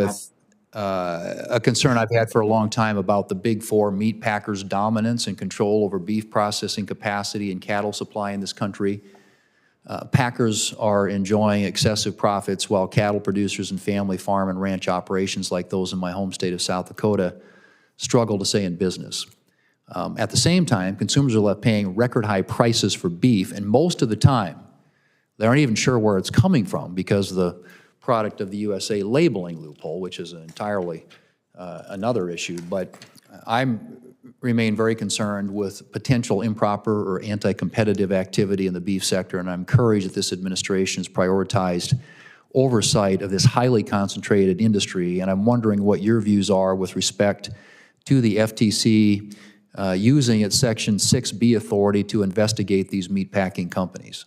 with a concern I've had for a long time about the big four meat packers' dominance and control over beef processing capacity and cattle supply in this country. Packers are enjoying excessive profits while cattle producers and family farm and ranch operations like those in my home state of South Dakota struggle to stay in business. At the same time, consumers are left paying record high prices for beef, and most of the time, they aren't even sure where it's coming from because of the product of the USA labeling loophole, which is entirely another issue. But I remain very concerned with potential improper or anti-competitive activity in the beef sector, and I'm encouraged that this administration has prioritized oversight of this highly concentrated industry, and I'm wondering what your views are with respect to the FTC using its Section 6B authority to investigate these meatpacking companies.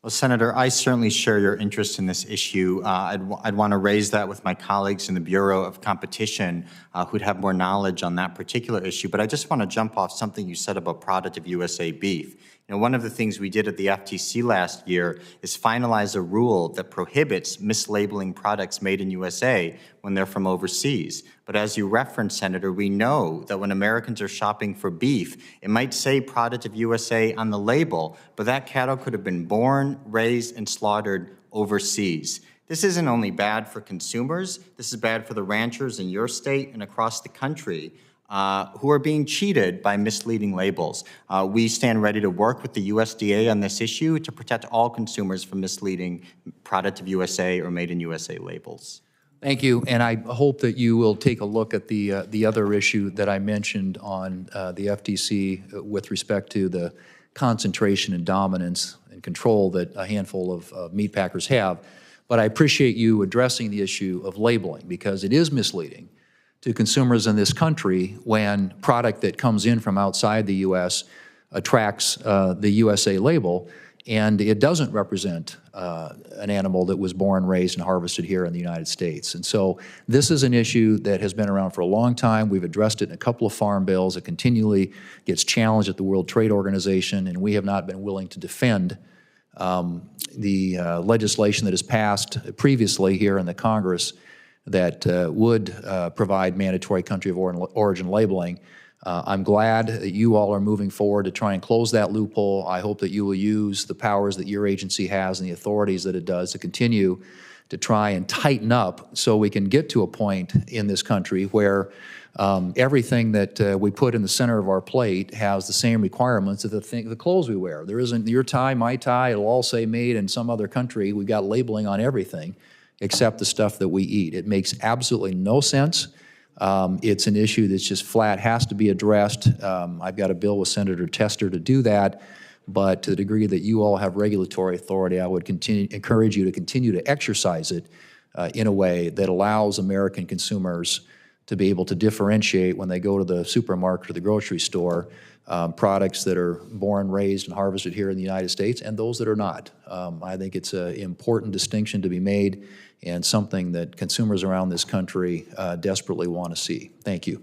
Well, Senator, I certainly share your interest in this issue. I'd want to raise that with my colleagues in the Bureau of Competition who'd have more knowledge on that particular issue. But I just want to jump off something you said about Product of USA beef. You know, one of the things we did at the FTC last year is finalize a rule that prohibits mislabeling products made in USA when they're from overseas. But as you referenced, Senator, we know that when Americans are shopping for beef, it might say Product of USA on the label, but that cattle could have been born, raised, and slaughtered overseas. This isn't only bad for consumers, this is bad for the ranchers in your state and across the country who are being cheated by misleading labels. We stand ready to work with the USDA on this issue to protect all consumers from misleading Product of USA or Made in USA labels. Thank you, and I hope that you will take a look at the other issue that I mentioned on the FTC with respect to the concentration and dominance and control that a handful of meat packers have. But I appreciate you addressing the issue of labeling, because it is misleading to consumers in this country when product that comes in from outside the U.S. attracts the USA label, and it doesn't represent an animal that was born, raised, and harvested here in the United States. And so this is an issue that has been around for a long time. We've addressed it in a couple of farm bills. It continually gets challenged at the World Trade Organization, and we have not been willing to defend the legislation that has passed previously here in the Congress that would provide mandatory country of origin labeling. I'm glad that you all are moving forward to try and close that loophole. I hope that you will use the powers that your agency has and the authorities that it does to continue to try and tighten up so we can get to a point in this country where everything that we put in the center of our plate has the same requirements as the clothes we wear. There isn't your tie, my tie, it'll all say made in some other country. We've got labeling on everything except the stuff that we eat. It makes absolutely no sense. It's an issue that's just flat, has to be addressed. I've got a bill with Senator Tester to do that, but to the degree that you all have regulatory authority, I would encourage you to continue to exercise it in a way that allows American consumers to be able to differentiate when they go to the supermarket or the grocery store products that are born, raised, and harvested here in the United States and those that are not. I think it's an important distinction to be made and something that consumers around this country desperately want to see. Thank you.